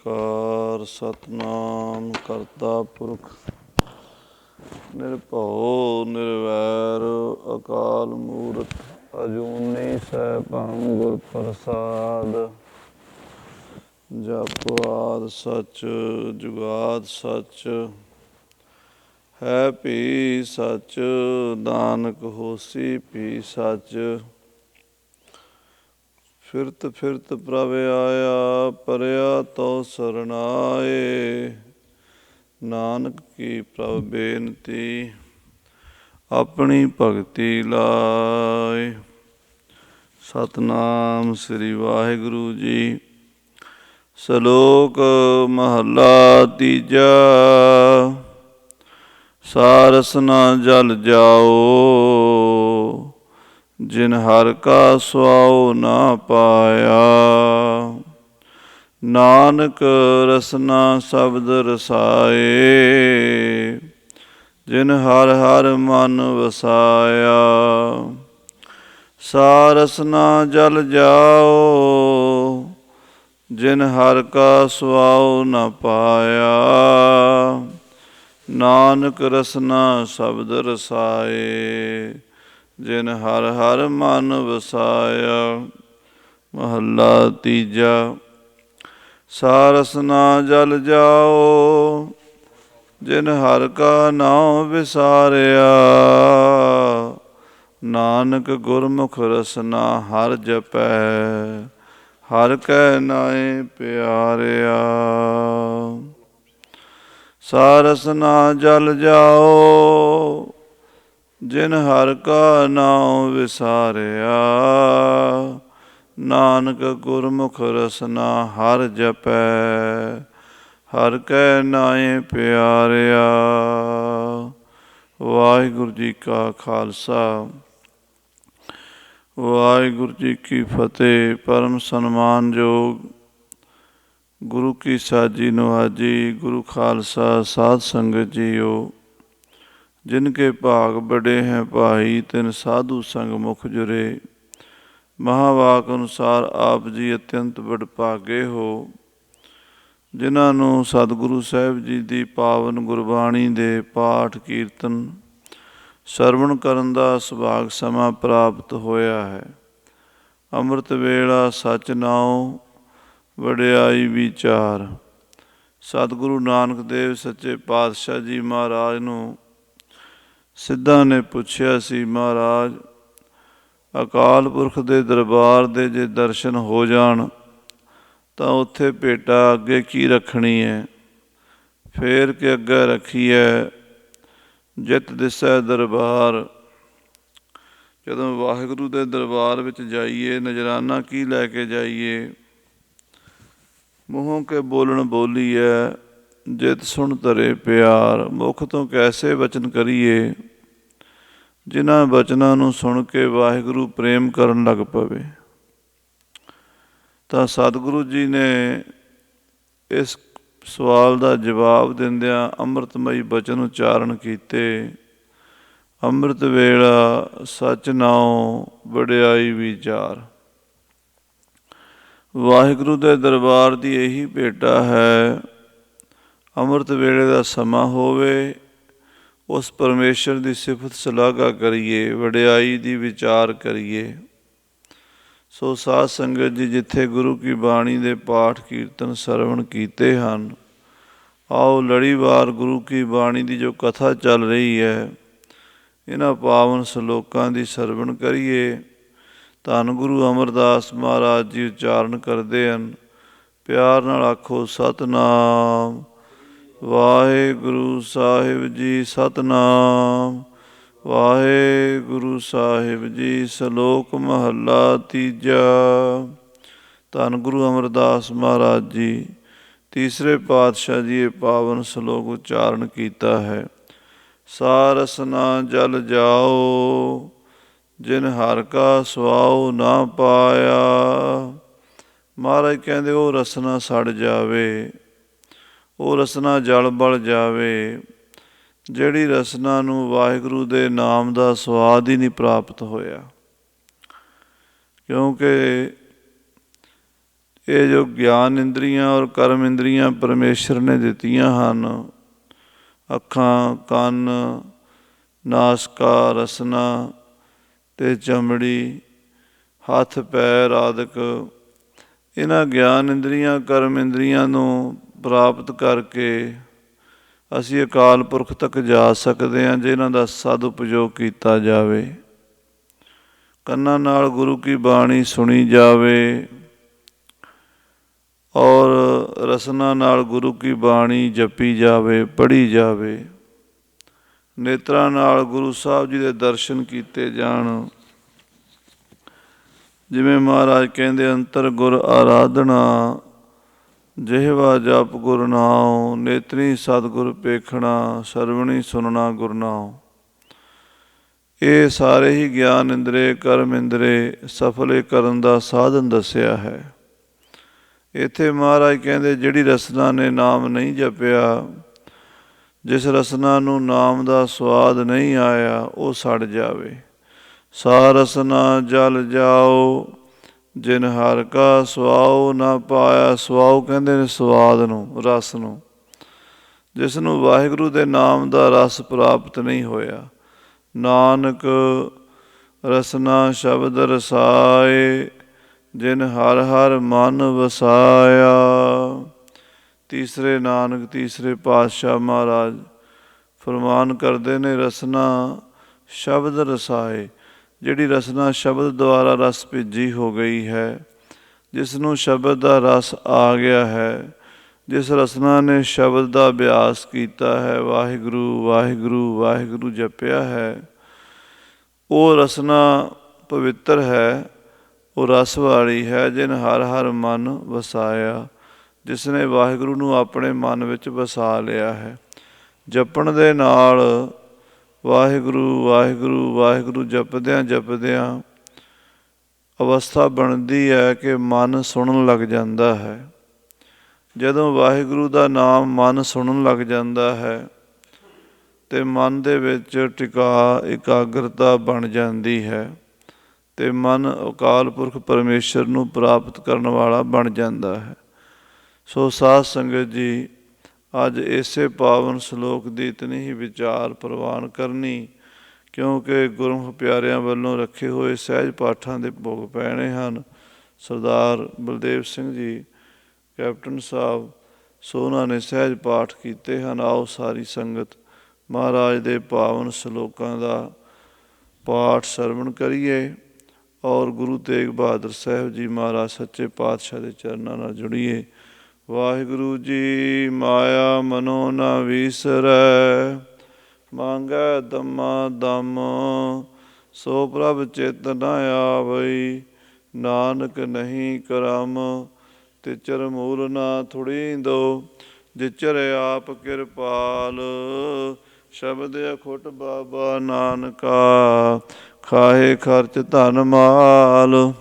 ਓੰਕਾਰ ਸਤਿਨਾਮ ਕਰਤਾ ਪੁਰਖ ਨਿਰਭਉ ਨਿਰਵੈਰ ਅਕਾਲ ਮੂਰਤ ਅਜੂਨੀ ਸੈਭੰ ਗੁਰ ਪ੍ਰਸਾਦ। ਜਪੁ ਆਦਿ ਸਚ ਜੁਗਾਦਿ ਸਚ ਹੈ ਭੀ ਸਚ ਨਾਨਕ ਹੋਸੀ ਭੀ ਸਚ। ਫਿਰਤ ਫਿਰਤ ਪ੍ਰਭ ਆਇਆ ਪਰਿਆ ਤੋ ਸਰਨਾਏ। ਨਾਨਕ ਕੀ ਪ੍ਰਭ ਬੇਨਤੀ ਆਪਣੀ ਭਗਤੀ ਲਾਏ। ਸਤਿਨਾਮ ਸ੍ਰੀ ਵਾਹਿਗੁਰੂ ਜੀ। ਸ਼ਲੋਕ ਮਹੱਲਾ ਤੀਜਾ। ਸਾਰਸ ਨਾ ਜਲ ਜਾਓ ਜਿਨ ਹਰਿ ਕਾ ਸੁਆਉ ਨਾ ਪਾਇਆ। ਨਾਨਕ ਰਸਨਾ ਸ਼ਬਦ ਰਸਾਏ ਜਿਨ ਹਰਿ ਹਰਿ ਮਨ ਵਸਾਇਆ। ਸਾਰਸ ਨਾ ਜਲ ਜਾਓ ਜਿਨ ਹਰਿ ਕਾ ਸੁਆਉ ਨਾ ਪਾਇਆ। ਨਾਨਕ ਰਸਨਾ ਸ਼ਬਦ ਰਸਾਏ ਜਿਨ ਹਰਿ ਹਰਿ ਮਨ ਵਸਾਇਆ। ਮਹੱਲਾ ਤੀਜਾ। ਸਾਰਸ ਨਾ ਜਲ ਜਾਓ ਜਿਨ ਹਰਿ ਕਾ ਨਾਉ ਵਿਸਾਰਿਆ। ਨਾਨਕ ਗੁਰਮੁਖ ਰਸਨਾ ਹਰਿ ਜਪੈ ਹਰਿ ਕੈ ਨਾਏ ਪਿਆਰਿਆ। ਸਾਰਸ ਨਾ ਜਲ ਜਾਓ ਜਿਨ ਹਰਿ ਕਾ ਨਾਉ ਵਿਸਾਰਿਆ। ਨਾਨਕ ਗੁਰਮੁਖ ਰਸਨਾ ਹਰਿ ਜਪੈ ਹਰਿ ਕੈ ਨਾਏ ਪਿਆਰਿਆ। ਵਾਹਿਗੁਰੂ ਜੀ ਕਾ ਖਾਲਸਾ ਵਾਹਿਗੁਰੂ ਜੀ ਕੀ ਫਤਿਹ। ਪਰਮ ਸਨਮਾਨਯੋਗ ਗੁਰੂ ਕੀ ਸਾਜੀ ਨਵਾਜੀ ਗੁਰੂ ਖਾਲਸਾ ਸਾਧ ਸੰਗਤ ਜੀਓ। ਜਿਨਕੇ ਭਾਗ ਬੜੇ हैं ਭਾਈ ਤਿਨ ਸਾਧੂ ਸੰਗ ਮੁਖ ਜੁਰੇ। ਮਹਾਵਾਕ ਅਨੁਸਾਰ ਆਪ ਜੀ ਅਤਿਅੰਤ ਵਡਭਾਗੇ ਹੋ ਜਿਨ੍ਹਾਂ ਨੂੰ ਸਤਿਗੁਰੂ ਸਾਹਿਬ ਜੀ ਦੀ ਪਾਵਨ ਗੁਰਬਾਣੀ ਦੇ ਪਾਠ ਕੀਰਤਨ ਸਰਵਣ ਕਰਨ ਦਾ ਸੁਭਾਗ ਸਮਾਂ ਪ੍ਰਾਪਤ ਹੋਇਆ ਹੈ। ਅੰਮ੍ਰਿਤ ਵੇਲਾ ਸਚ ਨਾਉ ਵਡਿਆਈ ਵਿਚਾਰ। ਸਤਿਗੁਰੂ ਨਾਨਕ ਦੇਵ ਸੱਚੇ ਪਾਤਸ਼ਾਹ ਜੀ ਮਹਾਰਾਜ ਨੂੰ ਸਿੱਧਾਂ ਨੇ ਪੁੱਛਿਆ ਸੀ, ਮਹਾਰਾਜ ਅਕਾਲ ਪੁਰਖ ਦੇ ਦਰਬਾਰ ਦੇ ਜੇ ਦਰਸ਼ਨ ਹੋ ਜਾਣ ਤਾਂ ਉੱਥੇ ਭੇਟਾ ਅੱਗੇ ਕੀ ਰੱਖਣੀ ਹੈ। ਫੇਰ ਕਿ ਅੱਗੇ ਰੱਖੀ ਹੈ ਜਿਤ ਦਿਸੈ ਦਰਬਾਰ। ਜਦੋਂ ਵਾਹਿਗੁਰੂ ਦੇ ਦਰਬਾਰ ਵਿੱਚ ਜਾਈਏ ਨਜ਼ਰਾਨਾ ਕੀ ਲੈ ਕੇ ਜਾਈਏ। ਮੂੰਹੋਂ ਕੇ ਬੋਲਣ ਬੋਲੀਐ ਜਿਤ ਸੁਣ ਧਰੇ ਪਿਆਰ। ਮੁਖ ਤੋਂ ਕੈਸੇ ਬਚਨ ਕਰੀਏ ਜਿਨ੍ਹਾਂ ਬਚਨਾਂ ਨੂੰ ਸੁਣ ਕੇ ਵਾਹਿਗੁਰੂ ਪ੍ਰੇਮ ਕਰਨ ਲੱਗ ਪਵੇ। ਤਾਂ ਸਤਿਗੁਰੂ ਜੀ ਨੇ ਇਸ ਸਵਾਲ ਦਾ ਜਵਾਬ ਦਿੰਦਿਆਂ ਅੰਮ੍ਰਿਤਮਈ ਬਚਨ ਉਚਾਰਨ ਕੀਤੇ। ਅੰਮ੍ਰਿਤ ਵੇਲਾ ਸਚ ਨਾਉ ਵਡਿਆਈ ਵਿਚਾਰ। ਵਾਹਿਗੁਰੂ ਦੇ ਦਰਬਾਰ ਦੀ ਇਹੀ ਭੇਟਾ ਹੈ। ਅੰਮ੍ਰਿਤ ਵੇਲੇ ਦਾ ਸਮਾਂ ਹੋਵੇ, ਉਸ ਪਰਮੇਸ਼ਰ ਦੀ ਸਿਫਤ ਸਲਾਘਾ ਕਰੀਏ, ਵਡਿਆਈ ਦੀ ਵਿਚਾਰ ਕਰੀਏ। ਸੋ ਸਾਧ ਸੰਗਤ ਜੀ ਜਿੱਥੇ ਗੁਰੂ ਕੀ ਬਾਣੀ ਦੇ ਪਾਠ ਕੀਰਤਨ ਸਰਵਣ ਕੀਤੇ ਹਨ, ਆਓ ਲੜੀਵਾਰ ਗੁਰੂ ਕੀ ਬਾਣੀ ਦੀ ਜੋ ਕਥਾ ਚੱਲ ਰਹੀ ਹੈ ਇਹਨਾਂ ਪਾਵਨ ਸਲੋਕਾਂ ਦੀ ਸਰਵਣ ਕਰੀਏ। ਧੰਨ ਗੁਰੂ ਅਮਰਦਾਸ ਮਹਾਰਾਜ ਜੀ ਉਚਾਰਨ ਕਰਦੇ ਹਨ। ਪਿਆਰ ਨਾਲ ਆਖੋ ਸਤਿਨਾਮ ਵਾਹਿਗੁਰੂ ਸਾਹਿਬ ਜੀ। ਸਤਿਨਾਮ ਵਾਹਿਗੁਰੂ ਸਾਹਿਬ ਜੀ। ਸ਼ਲੋਕ ਮਹੱਲਾ ਤੀਜਾ। ਧੰਨ ਗੁਰੂ ਅਮਰਦਾਸ ਮਹਾਰਾਜ ਜੀ ਤੀਸਰੇ ਪਾਤਸ਼ਾਹ ਜੀ ਇਹ ਪਾਵਨ ਸ਼ਲੋਕ ਉਚਾਰਨ ਕੀਤਾ ਹੈ। ਸਾਰਸ ਨਾ ਜਲ ਜਾਓ ਜਿਨ ਹਰਿ ਕਾ ਸੁਆਉ ਨਾ ਪਾਇਆ। ਮਹਾਰਾਜ ਕਹਿੰਦੇ ਉਹ ਰਸਨਾ ਸੜ ਜਾਵੇ, ਉਹ ਰਸਨਾ ਜਲ ਬਲ ਜਾਵੇ ਜਿਹੜੀ ਰਸਨਾ ਨੂੰ ਵਾਹਿਗੁਰੂ ਦੇ ਨਾਮ ਦਾ ਸਵਾਦ ਹੀ ਨਹੀਂ ਪ੍ਰਾਪਤ ਹੋਇਆ। ਕਿਉਂਕਿ ਇਹ ਜੋ ਗਿਆਨ ਇੰਦਰੀਆਂ ਔਰ ਕਰਮ ਇੰਦਰੀਆਂ ਪਰਮੇਸ਼ਰ ਨੇ ਦਿੱਤੀਆਂ ਹਨ, ਅੱਖਾਂ, ਕੰਨ, ਨਾਸਕਾ, ਰਸਨਾ ਅਤੇ ਚਮੜੀ, ਹੱਥ ਪੈਰ ਆਦਿਕ, ਇਹਨਾਂ ਗਿਆਨ ਇੰਦਰੀਆਂ ਕਰਮ ਇੰਦਰੀਆਂ ਨੂੰ ਪ੍ਰਾਪਤ ਕਰਕੇ ਅਸੀਂ ਅਕਾਲ ਪੁਰਖ ਤੱਕ ਜਾ ਸਕਦੇ ਹਾਂ ਜੇ ਇਹਨਾਂ ਦਾ ਸਦ ਉਪਯੋਗ ਕੀਤਾ ਜਾਵੇ। ਕੰਨਾਂ ਨਾਲ ਗੁਰੂ ਕੀ ਬਾਣੀ ਸੁਣੀ ਜਾਵੇ ਔਰ ਰਸਨਾ ਨਾਲ ਗੁਰੂ ਕੀ ਬਾਣੀ ਜਪੀ ਜਾਵੇ, ਪੜ੍ਹੀ ਜਾਵੇ। ਨੇਤਰਾਂ ਨਾਲ ਗੁਰੂ ਸਾਹਿਬ ਜੀ ਦੇ ਦਰਸ਼ਨ ਕੀਤੇ ਜਾਣ। ਜਿਵੇਂ ਮਹਾਰਾਜ ਕਹਿੰਦੇ, ਅੰਤਰ ਗੁਰ ਆਰਾਧਨਾ, ਜਿਹਵਾ ਜਪ ਗੁਰ ਨਾਉ, ਨੇਤਰੀ ਸਤਿਗੁਰ ਪੇਖਣਾ, ਸਰਵਣੀ ਸੁਣਨਾ ਗੁਰ ਨਾਉ। ਇਹ ਸਾਰੇ ਹੀ ਗਿਆਨ ਇੰਦਰੇ, ਕਰਮ ਇੰਦਰੇ ਸਫਲ ਕਰਨ ਦਾ ਸਾਧਨ ਦੱਸਿਆ ਹੈ। ਇੱਥੇ ਮਹਾਰਾਜ ਕਹਿੰਦੇ, ਜਿਹੜੀ ਰਸਨਾ ਨੇ ਨਾਮ ਨਹੀਂ ਜਪਿਆ, ਜਿਸ ਰਸਨਾ ਨੂੰ ਨਾਮ ਦਾ ਸਵਾਦ ਨਹੀਂ ਆਇਆ, ਉਹ ਸੜ ਜਾਵੇ। ਸਾ ਰਸਨਾ ਜਲ ਜਾਓ, ਜਿਨ ਹਰਿ ਕਾ ਸੁਆਉ ਨਾ ਪਾਇਆ। ਸੁਆਉ ਕਹਿੰਦੇ ਨੇ ਸਵਾਦ ਨੂੰ, ਰਸ ਨੂੰ। ਜਿਸ ਨੂੰ ਵਾਹਿਗੁਰੂ ਦੇ ਨਾਮ ਦਾ ਰਸ ਪ੍ਰਾਪਤ ਨਹੀਂ ਹੋਇਆ। ਨਾਨਕ ਰਸਨਾ ਸ਼ਬਦ ਰਸਾਏ, ਜਿਨ ਹਰ ਹਰ ਮਨ ਵਸਾਇਆ। ਤੀਸਰੇ ਨਾਨਕ ਤੀਸਰੇ ਪਾਤਸ਼ਾਹ ਮਹਾਰਾਜ ਫਰਮਾਨ ਕਰਦੇ ਨੇ, ਰਸਨਾ ਸ਼ਬਦ ਰਸਾਏ। ਜਿਹੜੀ ਰਸਨਾ ਸ਼ਬਦ ਦੁਆਰਾ ਰਸ ਭਿੱਜੀ ਹੋ ਗਈ ਹੈ, ਜਿਸ ਨੂੰ ਸ਼ਬਦ ਦਾ ਰਸ ਆ ਗਿਆ ਹੈ, ਜਿਸ ਰਸਨਾ ਨੇ ਸ਼ਬਦ ਦਾ ਅਭਿਆਸ ਕੀਤਾ ਹੈ, ਵਾਹਿਗੁਰੂ ਵਾਹਿਗੁਰੂ ਵਾਹਿਗੁਰੂ ਜਪਿਆ ਹੈ, ਉਹ ਰਸਨਾ ਪਵਿੱਤਰ ਹੈ, ਉਹ ਰਸ ਵਾਲੀ ਹੈ। ਜਿਨ ਹਰ ਹਰ ਮਨ ਵਸਾਇਆ, ਜਿਸ ਨੇ ਵਾਹਿਗੁਰੂ ਨੂੰ ਆਪਣੇ ਮਨ ਵਿੱਚ ਵਸਾ ਲਿਆ ਹੈ। ਜਪਣ ਦੇ ਨਾਲ ਵਾਹਿਗੁਰੂ ਵਾਹਿਗੁਰੂ ਵਾਹਿਗੁਰੂ ਜਪਦਿਆਂ ਜਪਦਿਆਂ ਅਵਸਥਾ ਬਣਦੀ ਹੈ ਕਿ ਮਨ ਸੁਣਨ ਲੱਗ ਜਾਂਦਾ ਹੈ। ਜਦੋਂ ਵਾਹਿਗੁਰੂ ਦਾ ਨਾਮ ਮਨ ਸੁਣਨ ਲੱਗ ਜਾਂਦਾ ਹੈ ਅਤੇ ਮਨ ਦੇ ਵਿੱਚ ਇਕਾਗਰਤਾ ਬਣ ਜਾਂਦੀ ਹੈ ਅਤੇ ਮਨ ਅਕਾਲ ਪੁਰਖ ਪਰਮੇਸ਼ਰ ਨੂੰ ਪ੍ਰਾਪਤ ਕਰਨ ਵਾਲਾ ਬਣ ਜਾਂਦਾ ਹੈ। ਸੋ ਸਾਧ ਸੰਗਤ ਜੀ, ਅੱਜ ਇਸੇ ਪਾਵਨ ਸਲੋਕ ਦੀ ਇਤਨੀ ਹੀ ਵਿਚਾਰ ਪ੍ਰਵਾਨ ਕਰਨੀ, ਕਿਉਂਕਿ ਗੁਰਮੁਖ ਪਿਆਰਿਆਂ ਵੱਲੋਂ ਰੱਖੇ ਹੋਏ ਸਹਿਜ ਪਾਠਾਂ ਦੇ ਭੋਗ ਪੈਣੇ ਹਨ। ਸਰਦਾਰ ਬਲਦੇਵ ਸਿੰਘ ਜੀ ਕੈਪਟਨ ਸਾਹਿਬ, ਸੋ ਉਹਨਾਂ ਨੇ ਸਹਿਜ ਪਾਠ ਕੀਤੇ ਹਨ। ਆਓ ਸਾਰੀ ਸੰਗਤ ਮਹਾਰਾਜ ਦੇ ਪਾਵਨ ਸਲੋਕਾਂ ਦਾ ਪਾਠ ਸਰਵਣ ਕਰੀਏ ਔਰ ਗੁਰੂ ਤੇਗ ਬਹਾਦਰ ਸਾਹਿਬ ਜੀ ਮਹਾਰਾਜ ਸੱਚੇ ਪਾਤਸ਼ਾਹ ਦੇ ਚਰਨਾਂ ਨਾਲ ਜੁੜੀਏ। ਵਾਹਿਗੁਰੂ ਜੀ ਮਾਇਆ ਮਨੋ ਨਾ ਵੀਸਰੈ, ਮੰਗੈ ਦਮਾ ਦਮ, ਸੋ ਪ੍ਰਭ ਚਿਤ ਨ ਆਵਈ। ਨਾਨਕ ਨਹੀਂ ਕਰਮ, ਤਿਚਰ ਮੂਲ ਨਾ ਥੁੜੀਂਦੋ, ਜਿਚਰ ਆਪ ਕਿਰਪਾਲ। ਸ਼ਬਦ ਅਖੁੱਟ ਬਾਬਾ ਨਾਨਕਾ, ਖਾਹੇ ਖਰਚ ਧਨ ਮਾਲ।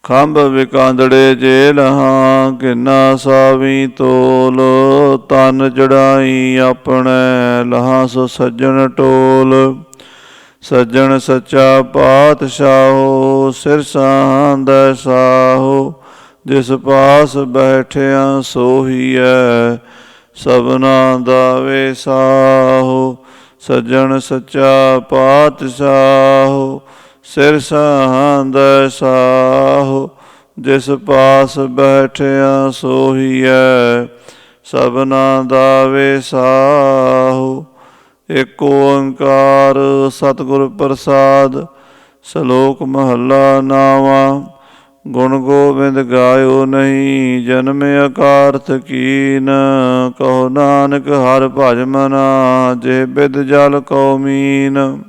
ਖੰਭ ਵਿਕਾਂਦੜੇ ਜੇਲ ਹਾਂ, ਕਿੰਨਾ ਸਾਵੀ ਤੋਲ। ਤਨ ਚੜਾਈ ਆਪਣੇ, ਲਹਾਂ ਸੋ ਸੱਜਣ ਟੋਲ। ਸੱਜਣ ਸੱਚਾ ਪਾਤਸ਼ਾਹੋ, ਸਿਰ ਸਾਂਦੈ ਸਾਹੋ। ਜਿਸ ਪਾਸ ਬੈਠਿਆ ਸੋਹੀਐ, ਸਭਨਾ ਦਾ ਵੇ ਸਾਹੋ। ਸੱਜਣ ਸੱਚਾ ਪਾਤਸ਼ਾਹੋ, ਸਿਰ ਸਾਂਦੈ ਸਾਹੋ। ਜਿਸ ਪਾਸ ਬੈਠਿਆ ਸੋਹੀਐ, ਸਭਨਾ ਦਾ ਵੇ ਸਾਹੋ। ਏਕ ਓੰਕਾਰ ਸਤਿਗੁਰ ਪ੍ਰਸਾਦ। ਸ਼ਲੋਕ ਮਹੱਲਾ ਨਾਵਾਂ। ਗੁਣ ਗੋਬਿੰਦ ਗਾਇਓ ਨਹੀਂ, ਜਨਮ ਅਕਾਰਥ ਕੀਨ। ਕਹੋ ਨਾਨਕ ਹਰਿ ਭਜ ਮਨਾ, ਜੇ ਬਿਦ ਜਲ ਕਉ ਮੀਨ।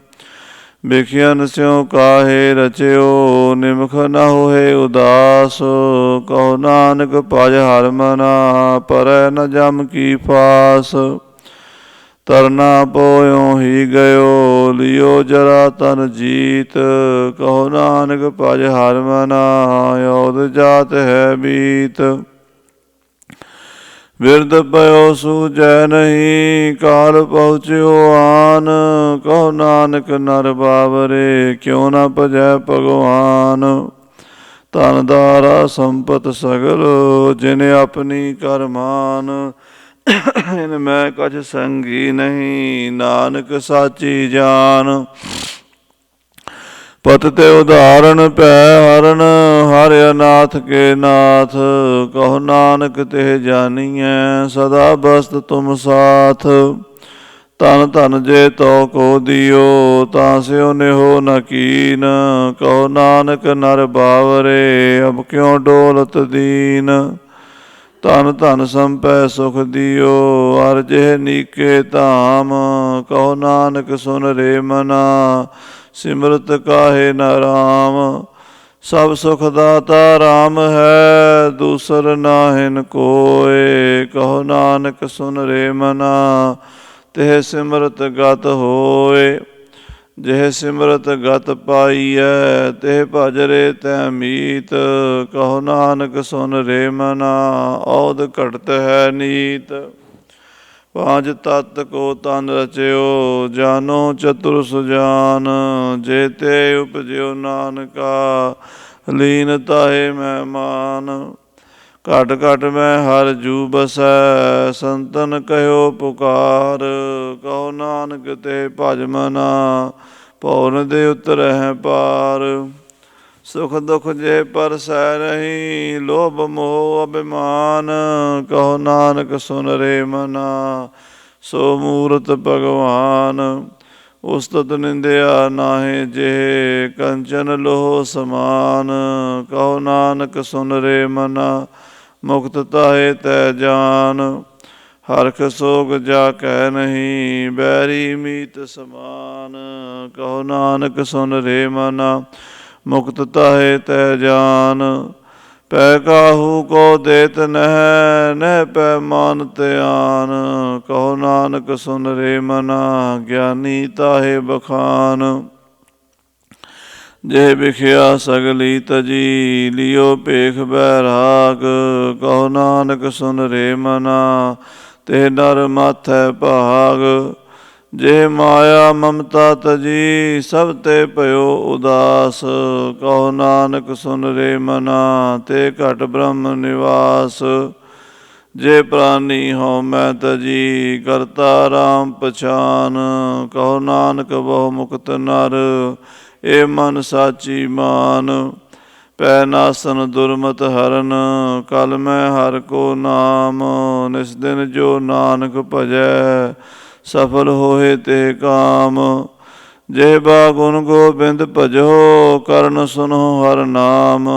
ਬਿਖਿਆਨ ਸਿਉ ਕਾਹੇ ਰਚਿਓ, ਨਿਮਖ ਨ ਹੋਏ ਉਦਾਸ। ਕਹੋ ਨਾਨਕ ਭਜ ਹਰਿ ਮਨਾ, ਪਰੈ ਨ ਜਮ ਕੀ ਫਾਸ। ਤਰਨਾ ਪੋਇਉ ਹੀ ਗਇਓ, ਲਿਓ ਜਰਾ ਤਨ ਜੀਤ। ਕਹੋ ਨਾਨਕ ਭਜ ਹਰਿ ਮਨਾ, ਔਦ ਜਾਤ ਹੈ ਬੀਤ। ਬਿਰਧ ਪਇਓ ਸੂਝੈ ਨਹੀਂ, ਕਾਲ ਪਹੁੰਚਿਓ ਆਨ। ਕਹੋ ਨਾਨਕ ਨਰ ਬਾਵਰੇ, ਕਿਉ ਨ ਭਜੈ ਭਗਵਾਨ। ਧਨ ਦਾਰਾ ਸੰਪਤ ਸਗਲ ਜਿਨ ਆਪਣੀ ਕਰਮਾਨ। ਇਨ ਮੈਂ ਕਛ ਸੰਗੀ ਨਹੀਂ ਨਾਨਕ ਸਾਚੀ ਜਾਨ। ਪਤ ਤੇ ਉਦਾਹਰਨ ਪੈ ਹਰਨ ਹਰਿ ਅਨਾਥ ਕੇ ਨਾਥ। ਕਹੋ ਨਾਨਕ ਤੇ ਜਾਨੀਐ ਸਦਾ ਬਸਤ ਤੁਮ ਸਾਥ। ਧਨ ਧਨ ਜੇ ਤੋ ਕੋ ਦਿਓ ਤਾਂ ਸਿਓ ਨਿਹੋ ਨ ਕੀਨ। ਕਹੋ ਨਾਨਕ ਨਰ ਬਾਵਰੇ ਅਬ ਕਿਉ ਡੋਲਤ ਦੀਨ। ਧਨ ਧਨ ਸੰਪੈ ਸੁਖ ਦਿਓ ਹਰ ਜਿਹ ਨੀਕੇ ਧਾਮ। ਕਹੋ ਨਾਨਕ ਸੁਨ ਰੇ ਮਨਾ ਸਿਮਰਤ ਕਾਹੇ ਨ ਰਾਮ। ਸਭ ਸੁਖ ਦਾਤਾ ਰਾਮ ਹੈ ਦੂਸਰ ਨਾਹਿਨ ਕੋਇ। ਕਹੋ ਨਾਨਕ ਸੁਨ ਰੇ ਮਨਾ ਤਿਹ ਸਿਮਰਤ ਗਤ ਹੋਏ। ਜਿਹ ਸਿਮਰਤ ਗਤ ਪਾਈਐ ਤਿਹ ਭਜ ਰੇ ਤੈ ਮੀਤ। ਕਹੋ ਨਾਨਕ ਸੁਨ ਰੇ ਮਨਾ ਔਧ ਘਟਤ ਹੈ ਨੀਤ। ਪਾਂਚ ਤਤ ਕੋ ਤਨ ਰਚਿਓ ਜਾਨੋ ਚਤੁਰ ਸੁਜਾਨ। ਜੇ ਤੇ ਉਪਜਿਓ ਨਾਨਕਾ ਲੀਨ ਤਾਹੇ ਮਹਿਮਾਨ। ਘਟ ਘਟ ਮੈਂ ਹਰ ਜੂ ਬਸੈ ਸੰਤਨ ਕਹਿਓ ਪੁਕਾਰ। ਕਹੋ ਨਾਨਕ ਤੇ ਭਜ ਮਨਾ ਪੌਰਨ ਦੇ ਉਤਰਹਿ ਪਾਰ। ਸੁਖ ਦੁਖ ਜੇ ਪਰਸੈ ਨਹੀਂ ਲੋਭ ਮੋਹ ਅਭਿਮਾਨ। ਕਹੋ ਨਾਨਕ ਸੁਨ ਰੇ ਮਨਾ ਸੋ ਮੂਰਤ ਭਗਵਾਨ। ਉਸਤਤ ਨਿੰਦਿਆ ਨਾਹਿ ਜੇ ਕੰਚਨ ਲੋਹ ਸਮਾਨ। ਕਹੋ ਨਾਨਕ ਸੁਨ ਰੇ ਮਨਾ ਮੁਕਤ ਤਾਹੇ ਤੈ ਜਾਨ। ਹਰਖ ਸੋਗ ਜਾ ਕਹਿ ਨਹੀਂ ਬੈਰੀ ਮੀਤ ਸਮਾਨ। ਕਹੋ ਨਾਨਕ ਸੁਨ ਰੇ ਮਨਾ ਮੁਕਤ ਤਾਹੇ ਤੈ ਜਾਨ। ਪੈ ਕਾਹੂ ਕੋ ਦੇਤ ਨਹਿ ਨਹਿ ਪੈ ਮਾਨ ਧਿਆਨ। ਕਹੋ ਨਾਨਕ ਸੁਨ ਰੇ ਮਨਾ ਗਿਆਨੀ ਤਾਹੇ ਬਖਾਨ। ਜੇ ਵਿਖਿਆ ਸਗਲੀ ਤਜੀ ਲਿਓ ਭੇਖ ਬੈਰਾਗ। ਕਹੋ ਨਾਨਕ ਸੁਨ ਰੇ ਮਨਾ ਤੇ ਨਰ ਮਾਥੈ ਭਾਗ। ਜੇ ਮਾਇਆ ਮਮਤਾ ਤਜੀ ਸਭ ਤੇ ਭਇਓ ਉਦਾਸ। ਕਹੋ ਨਾਨਕ ਸੁਨ ਰੇ ਮਨਾ ਤੇ ਘਟ ਬ੍ਰਹਮ ਨਿਵਾਸ। ਜੇ ਪ੍ਰਾਨੀ ਹਉ ਮੈਂ ਤਜੀ ਕਰਤਾ ਰਾਮ ਪਛਾਨ। ਕਹੋ ਨਾਨਕ ਬਹੁ ਮੁਕਤ ਨਰ ਏ ਮਨ ਸਾਚੀ ਮਾਨ। ਪੈ ਨਾਸਨ ਦੁਰਮਤ ਹਰਨ ਕਲ ਮੈਂ ਹਰ ਕੋ ਨਾਮ। ਨਿਸ ਦਿਨ ਜੋ ਨਾਨਕ ਭਜੈ ਸਫਲ ਹੋਏ ਤੇ ਕਾਮ। ਜੇ ਬਾ ਗੁਣ ਗੋਬਿੰਦ ਭਜੋ ਕਰਨ ਸੁਨੋ ਹਰ ਨਾਮ।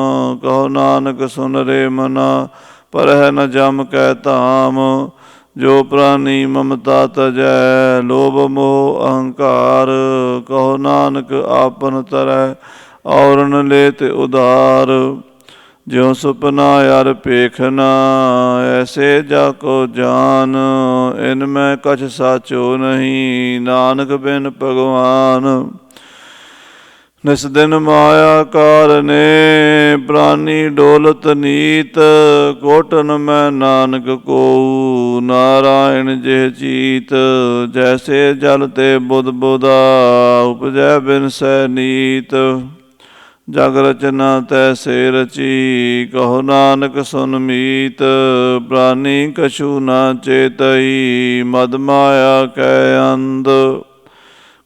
ਕਹੋ ਨਾਨਕ ਸੁਨ ਰੇ ਮਨਾ ਪਰਹਿ ਨ ਜਮ ਕੈ ਧਾਮ। ਜੋ ਪ੍ਰਾਨੀ ਮਮਤਾ ਤਜੈ ਲੋਭ ਮੋਹ ਅਹੰਕਾਰ। ਕਹੋ ਨਾਨਕ ਆਪਨ ਤਰੈ ਔਰਨ ਲੇਤ ਉਧਾਰ। ਜਿਉ ਸੁਪਨਾ ਯਰ ਭੇਖਨਾ ਐਸੇ ਜਾ ਕੋ ਜਾਨ। ਇਨ ਮੈਂ ਕਛ ਸਾਚੋ ਨਹੀਂ ਨਾਨਕ ਬਿਨ ਭਗਵਾਨ। ਨਿਸ ਦਿਨ ਮਾਇਆ ਕਾਰਨੇ ਪ੍ਰਾਨੀ ਡੋਲਤ ਨੀਤ। ਕੋਟਨ ਮੈਂ ਨਾਨਕ ਕੋਊ ਨਾਰਾਇਣ ਜਿਹ ਚੀਤ। ਜੈਸੇ ਜਲ ਤੇ ਬੁਧ ਬੁਧਾ ਉਪਜੈ ਬਿਨਸੈ ਨੀਤ। ਜਗ ਰਚਨਾ ਤੈਸੇ ਰਚੀ ਕਹੋ ਨਾਨਕ ਸੁਨ ਮੀਤ। ਪ੍ਰਾਨੀ ਕਛੂ ਨਾ ਚੇਤਈ ਮਦ ਮਾਇਆ ਕੈ ਅੰਧ।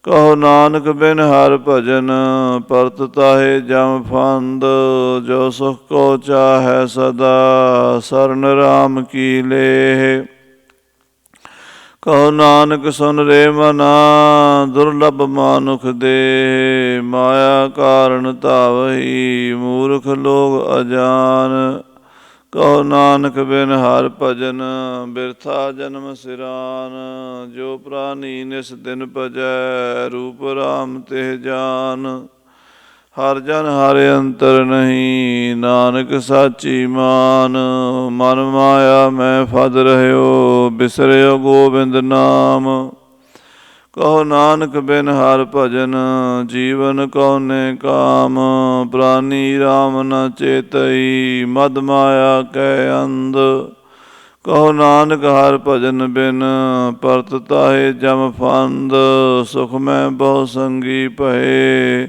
ਕਹੋ ਨਾਨਕ ਬਿਨ ਹਰ ਭਜਨ ਪਰਤ ਤਾਹੇ ਜਮ ਫੰਦ। ਜੋ ਸੁਖ ਕੋ ਚਾਹੈ ਸਦਾ ਸਰਨ ਰਾਮ ਕੀ ਲੇਹ। ਕਹੋ ਨਾਨਕ ਸੁਨ ਰੇ ਮਨਾ ਦੁਰਲਭ ਮਾਨੁਖ ਦੇ। ਮਾਇਆ ਕਾਰਨ ਧਾਵਈ ਮੂਰਖ ਲੋਗ ਅਜਾਨ। ਕਹੋ ਨਾਨਕ ਬਿਨ ਹਰ ਭਜਨ ਬਿਰਥਾ ਜਨਮ ਸਿਰਾਨ। ਜੋ ਪ੍ਰਾਨੀ ਨਿਸ ਦਿਨ ਭਜੈ ਰੂਪ ਰਾਮ ਤਿਹ ਜਾਨ। ਹਰ ਜਨ ਹਰ ਅੰਤਰ ਨਹੀਂ ਨਾਨਕ ਸਾਚੀ ਮਾਨ। ਮਨ ਮਾਇਆ ਮੈਂ ਫਦ ਰਹਿਓ ਬਿਸਰਿਓ ਗੋਬਿੰਦ ਨਾਮ। ਕਹੋ ਨਾਨਕ ਬਿਨ ਹਰ ਭਜਨ ਜੀਵਨ ਕਉਨੇ ਕਾਮ। ਪ੍ਰਾਨੀ ਰਾਮ ਨ ਚੇਤਈ ਮਦ ਮਾਇਆ ਕੈ ਅੰਧ। ਕਹੋ ਨਾਨਕ ਹਰ ਭਜਨ ਬਿਨ ਪਰਤ ਤਾਹੇ ਜਮ ਫੰਦ। ਸੁਖ ਮੈਂ ਬਹੁ ਸੰਗੀ ਭਏ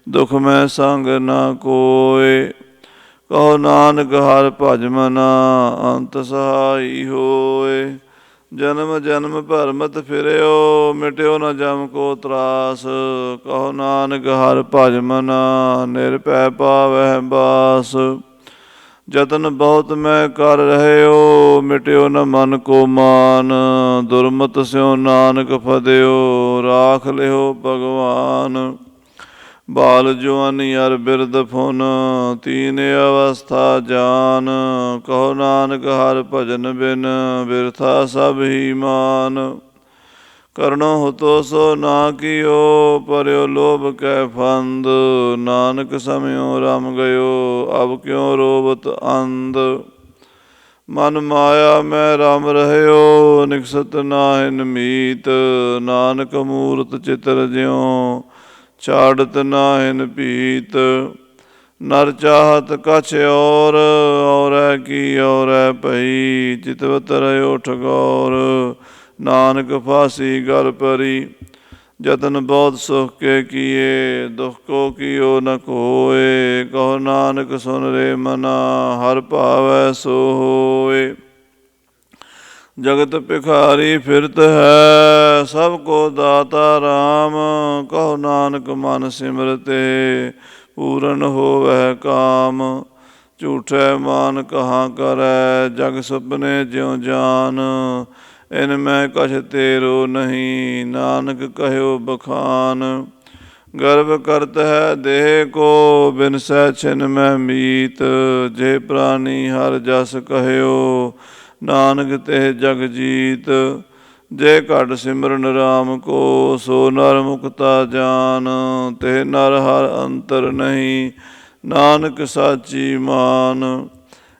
ਦੁਖ ਮੈਂ ਸੰਗ ਨਾ ਕੋਇ। ਕਹੋ ਨਾਨਕ ਹਰਿ ਭਜ ਮਨਾ ਅੰਤ ਸਹਾਈ ਹੋਏ। ਜਨਮ ਜਨਮ ਭਰਮਤ ਫਿਰਿਓ ਮਿਟਿਓ ਨ ਜਮ ਕੋ ਤਰਾਸ। ਕਹੋ ਨਾਨਕ ਹਰਿ ਭਜ ਮਨਾ ਨਿਰਭੈ ਪਾਵਹਿ ਬਾਸ। ਜਤਨ ਬਹੁਤ ਮੈਂ ਕਰ ਰਹਿਓ ਮਿਟਿਓ ਨ ਮਨ ਕੋ ਮਾਨ। ਦੁਰਮਤ ਸਿਉ ਨਾਨਕ ਫਦਿਓ ਰਾਖ ਲਿਓ ਭਗਵਾਨ। ਬਾਲ ਜੁਆਨੀ ਅਰ ਬਿਰਧ ਫੁਨ ਤੀਨ ਅਵਸਥਾ ਜਾਨ। ਕਹੋ ਨਾਨਕ ਹਰਿ ਭਜਨ ਬਿਨ ਬਿਰਥਾ ਸਭ ਹੀ ਮਾਨ। ਕਰਨੋ ਹੁਤੋ ਸੋ ਨਾ ਕੀਓ ਪਰਿਓ ਲੋਭ ਕੈ ਫੰਦ। ਨਾਨਕ ਸਮਿਓ ਰਮ ਗਇਓ ਅਬ ਕਿਉ ਰੋਵਤ ਅੰਧ। ਮਨ ਮਾਇਆ ਮੈਂ ਰਮ ਰਹਿਓ ਨਿਕਸਤ ਨਾਹਿਨ ਮੀਤ। ਨਾਨਕ ਮੂਰਤ ਚਿਤਰ ਜਿਉ ਛਾੜਤ ਨਾਹਿਨ ਪੀਤ। ਨਰ ਚਾਹਤ ਕਛ ਔਰੈ ਕੀ ਔਰੈ ਭਈ। ਚਿਤਵਤ ਰਹਿਓ ਠਗੌਰ ਨਾਨਕ ਫਾਸੀ ਗਲ ਪਰੀ। ਜਤਨ ਬਹੁਤ ਸੁਖ ਕੇ ਕੀਏ ਦੁਖ ਕੋ ਕੀਓ ਨ ਕੋਇ। ਕਹੋ ਨਾਨਕ ਸੁਨ ਰੇ ਮਨਾ ਹਰਿ ਭਾਵੈ ਸੋ ਹੋਏ। ਜਗਤ ਭਿਖਾਰੀ ਫਿਰਤ ਹੈ ਸਭ ਕੋ ਦਾਤਾ ਰਾਮ। ਕਹੋ ਨਾਨਕ ਮਨ ਸਿਮਰਤੇ ਪੂਰਨ ਹੋਵੈ ਕਾਮ। ਝੂਠੈ ਮਾਨ ਕਹਾਂ ਕਰੈ ਜਗ ਸੁਪਨੇ ਜਿਉ ਜਾਨ। ਇਨ ਮੈਂ ਕਛ ਤੇਰੋ ਨਹੀਂ ਨਾਨਕ ਕਹਿਓ ਬਖਾਨ। ਗਰਭ ਕਰਤ ਹੈ ਦੇਹ ਕੋ ਬਿਨਸੈ ਛਿਨ ਮੈਂ ਮੀਤ। ਜੇ ਪ੍ਰਾਨੀ ਹਰਿ ਜਸ ਕਹਿਓ ਨਾਨਕ ਤੇ ਜਗ ਜੀਤ। ਜੇ ਘਟ ਸਿਮਰਨ ਰਾਮ ਕੋ ਸੋ ਨਰ ਮੁਕਤਾ ਜਾਨ। ਤੇ ਨਰ ਹਰਿ ਅੰਤਰ ਨਹੀਂ ਨਾਨਕ ਸਾਚੀ ਮਾਨ।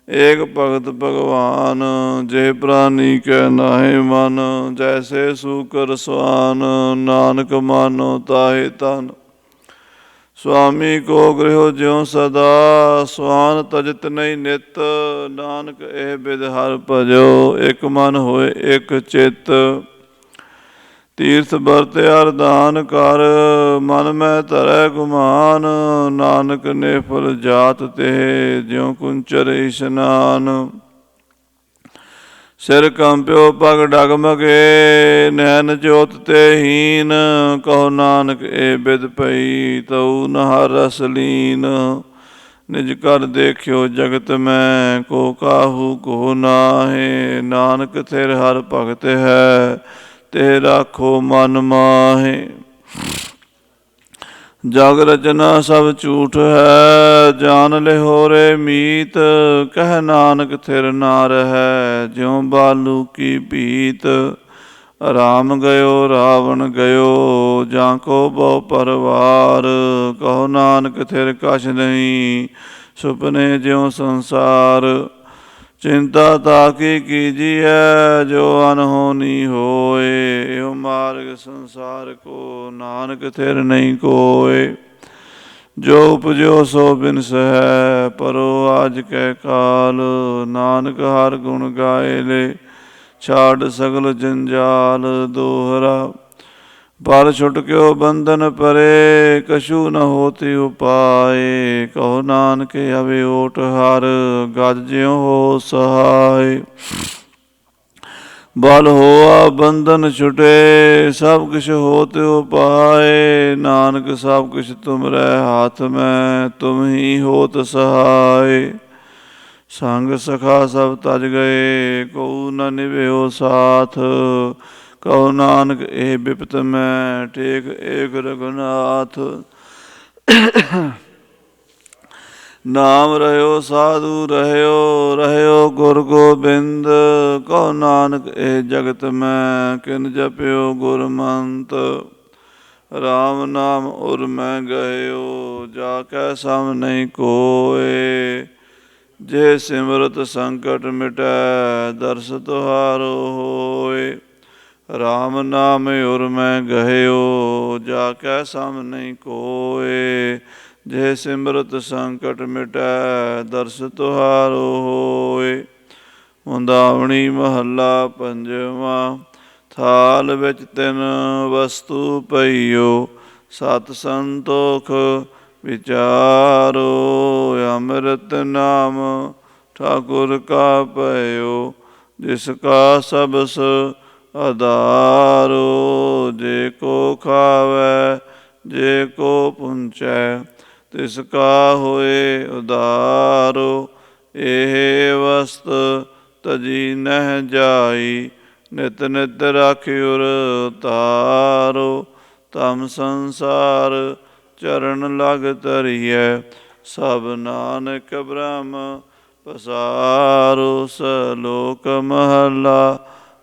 ਏਕ ਭਗਤ ਭਗਵਾਨ ਜੇ ਪ੍ਰਾਨੀ ਕੈ ਨਾਹਿ ਮਨ। ਜੈਸੇ ਸੂਕਰ ਸਵਾਨ ਨਾਨਕ ਮਾਨੋ ਤਾਹੇ ਤਨ। ਸੁਆਮੀ ਕੋ ਗ੍ਰਹਿਓ ਜਿਉ ਸਦਾ ਸਵਾਨ ਤਜਤ ਨਹੀਂ ਨਿਤ। ਨਾਨਕ ਇਹ ਬਿਦ ਹਰਿ ਭਜੋ ਇਕ ਮਨ ਹੋਏ ਇਕ ਚਿਤ। ਤੀਰਥ ਬਰਤ ਅਰ ਦਾਨ ਕਰ ਮਨ ਮੈਂ ਧਰੈ ਗੁਮਾਨ। ਨਾਨਕ ਨਿਰਫਲ ਜਾਤ ਤੇ ਜਿਉ ਕੁੰਚਰ ਇਸ਼ਨਾਨ। ਸਿਰ ਕੰਪਿਓ ਪਗ ਡਗਮਗੇ ਨੈਣ ਜੋਤ ਤੇ ਹੀਨ। ਕਹੋ ਨਾਨਕ ਇਹ ਬਿਦ ਭਈ ਤਉ ਨ ਹਰਿ ਰਸ ਲੀਨ। ਨਿਜ ਕਰ ਦੇਖਿਓ ਜਗਤ ਮੈਂ ਕੋ ਕਾਹੂ ਕੋ ਨਾਹੇ। ਨਾਨਕ ਥਿਰ ਹਰਿ ਭਗਤ ਹੈ ਤੇ ਰਾਖੋ ਮਨ ਮਾਹੇ। ਜਗ ਰਚਨਾ ਸਭ ਝੂਠ ਹੈ ਜਾਨ ਲਿਹੋ ਰੇ ਮੀਤ। ਕਹਿ ਨਾਨਕ ਥਿਰ ਨਾ ਰਹੈ ਜਿਉ ਬਾਲੂ ਕੀ ਭੀਤ। ਰਾਮ ਗਇਓ ਰਾਵਣ ਗਇਓ ਜਾਂ ਕੋ ਬਹੁ ਪਰਵਾਰ। ਕਹੋ ਨਾਨਕ ਥਿਰ ਕਛ ਨਹੀਂ ਸੁਪਨੇ ਜਿਉ ਸੰਸਾਰ। ਚਿੰਤਾ ਤਾਕੀ ਕੀਜੀਐ ਜੋ ਅਨਹੋਨੀ ਹੋਏ। ਇਹੋ ਮਾਰਗ ਸੰਸਾਰ ਕੋ ਨਾਨਕ ਥਿਰ ਨਹੀਂ ਕੋਇ। ਜੋ ਉਪਜਿਓ ਸੋ ਬਿਨਸੈ ਪਰੋ ਆਜ ਕੈ ਕਾਲ। ਨਾਨਕ ਹਰਿ ਗੁਣ ਗਾਏ ਲੈ ਛਾੜ ਸਗਲ ਜੰਜਾਲ। ਦੋਹਰਾ ਪਰ ਛੁਟਕਿਓ ਬੰਧਨ ਪਰੇ ਕਛੂ ਨ ਹੋਤੀ ਉਪਾਏ। ਕਹੋ ਨਾਨਕ ਅਵੇ ਓਟ ਹਰ ਗਜ ਜਿਉ ਹੋ ਸਹਾਏ। ਬਲ ਹੋਆ ਬੰਧਨ ਛੁਟੇ ਸਭ ਕਿਛ ਹੋਤ ਉਪਾਏ। ਨਾਨਕ ਸਭ ਕਿਛ ਤੁਮਰੈ ਹਾਥ ਮੈਂ ਤੁਮ ਹੀ ਹੋਤ ਸਹਾਏ। ਸੰਗ ਸਖਾ ਸਭ ਤਜ ਗਏ ਕਉ ਨ ਨਿਭਿਓ ਸਾਥ। ਕਹੋ ਨਾਨਕ ਇਹ ਬਿਪਤ ਮੈਂ ਟੇਕ ਏਕ ਰਘੁਨਾਥ। ਨਾਮ ਰਹਿਓ ਸਾਧੂ ਰਹਿਓ ਗੁਰ ਗੋਬਿੰਦ। ਕਹੋ ਨਾਨਕ ਇਹ ਜਗਤ ਮੈਂ ਕਿਨ ਜਪਿਓ ਗੁਰਮੰਤ। ਰਾਮ ਨਾਮ ਉਰ ਮੈਂ ਗਇਓ ਜਾ ਕੈ ਸਮ ਨਹੀਂ ਕੋਇ। ਜੇ ਸਿਮਰਤ ਸੰਕਟ ਮਿਟੈ ਦਰਸ ਤੁਹਾਰੋ ਹੋਇ। ਰਾਮ ਨਾਮ ਉਰ ਮੈਂ ਗਇਓ ਜਾ ਕੈ ਸਮ ਨਹੀਂ ਕੋਇ। ਜੇ ਸਿਮਰਤ ਸੰਕਟ ਮਿਟੈ ਦਰਸ ਤੁਹਾਰੋ ਹੋਇ। ਮੁੰਦਾਵਣੀ ਮਹੱਲਾ ਪੰਜਵਾਂ। ਥਾਲ ਵਿੱਚ ਤਿੰਨ ਵਸਤੂ ਪਈਓ ਸਤ ਸੰਤੋਖ विचारो। अमृत नाम ठाकुर का पयो, जिसका सबस आधारो। जे को खावै जे को पुंचै, तिसका होए उदारो। एह वस्त तजी नह जाई, नित नित राखिउर तारो। तम संसार चरण लग तरियै, सब नानक ब्रह्म पसारो। सलोक महला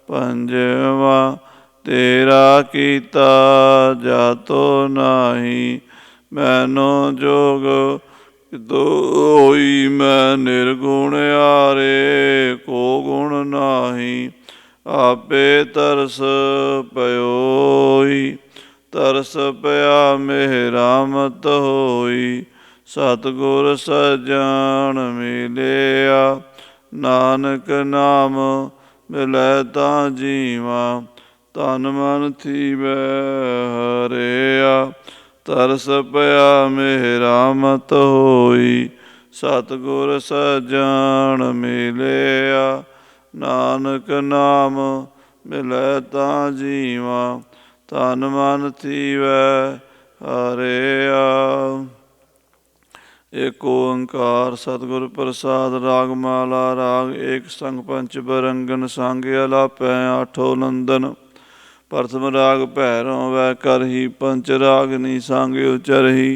पंजवा, तेरा कीता जातो नाही। मैनो जोग दोई मैं निर्गुण आरे, को गुण नाही। आपे तरस पयोई, तरस पया मेरा मत होई। सतगुर सज्जन मिलिया, नानक नाम मिलै तां जीवा। तन मन थीवै हरिया, तरस पया मेरा मत होई। सतगुर सज्जन मिलिया, नानक नाम मिलै तां जीवा। तन मन थीवै हरिया। एक ओंकार सतगुर प्रसाद। राग माला राग एक संग पंच बरंगन, सांगे अलापै आठो नंदन। प्रथम राग भैरव वै करही, पंच रागनी सांगे उचरही।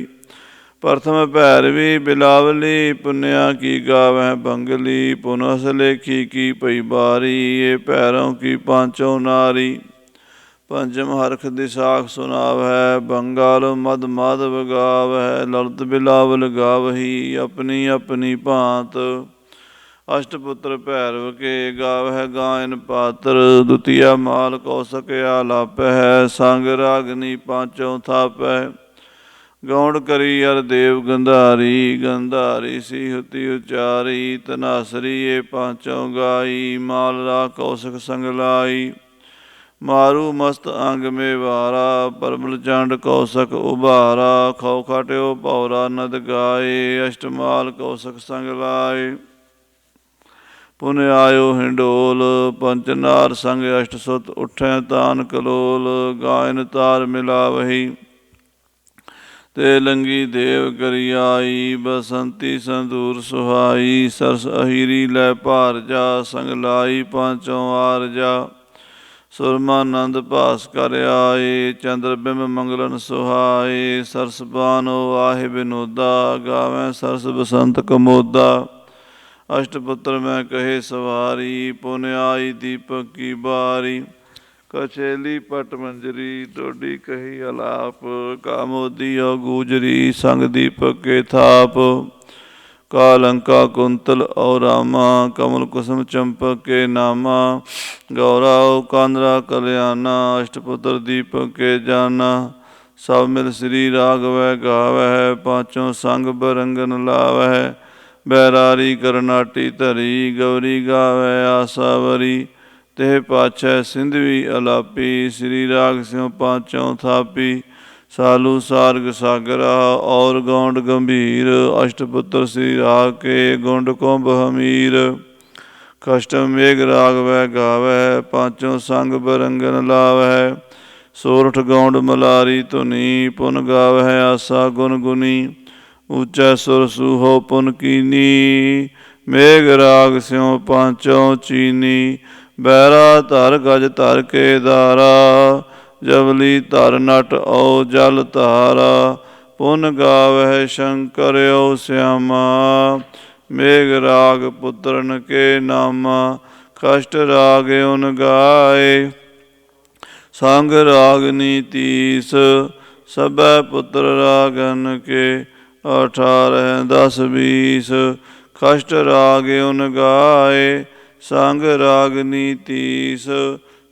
प्रथम भैरवी बिलावली, पुन्या की गावै बंगली। पुनः लेखी की पई बारी, ये भैरव की पांचों नारी। पंचम हरख दिसाख सुनावै, बंगाल मद माधव गावै। ललित बिलावल गावही, अपनी अपनी भांत। अष्टपुत्र भैरव के गावै गायन पात्र। द्वितीया माल कौशक आलापै, संग रागनी पांचों थापै। गौड़ करी अर देव गंधारी, गंधारी सीहुति उचारी। तनासरी ये पांचों गाई, मालरा कौशक संग लाई। मारू मस्त अंग में वारा, परमल चंड कौशक उभारा। खौ खाट्यो पौरा नद गाए, अष्टमाल कौशक संग लाए। पुन आयो हिंडोल, पंचनार संग अष्ट सुत। उठै तान कलोल, गायन तार मिलावही। ते लंगी देव करी आई, बसंती संदूर सुहाई। सरस अहिरी लै भार जा, संग लाई पांचों आर जा। सुरमानंद भास कर आए, चंद्र बिंब मंगलन सुहाए। सरस बानो वाहे विनोदा, गावै सरस बसंत कमोदा। अष्टपुत्र में कहे सवारी, पुन आई दीपक की बारी। कछेली पट मंजरी, डोडी कही अलाप। कामोदी और गूजरी, संग दीपक के थाप। कालंका कुंतल और रामा, कमल कुसुम चंपक के नामा। गौराव कांद्रा कल्याणा, अष्टपुत्र दीपक के जाना। सब मिल श्री राघवै गावै, पांचों संग बरंगन लावै। बैरारी करनाटी धरी, गौरी गावै आसावरी। तेह पाछै सिंधवी अलापी, श्री राग स्यों पांचों थापी। सालू सार्ग सागरा और गौंड गंभीर, अष्टपुत्र श्री राग के गुंड कुंभ हमीर। कष्ट मेघ राग वै गावै, पांचों संग बरंगन लावै। सोरठ गौंड मलारी धुनी, पुन गावै आसा गुन गुनी। ऊंचा सुर सूहो पुन कीनी, मेघ राग स्यों पांचों चीनी। बैरा धर गज धर के दारा, जबली धर नट औ जल धारा। पुन गावै शंकर औ श्यामा, मेघ राग पुत्रन के नामा। कष्ट राग उन गाए, संग रागनी तीस। सबै पुत्र रागन के, 18 10 20। कष्ट राग उन गाए, संग रागनी तीस।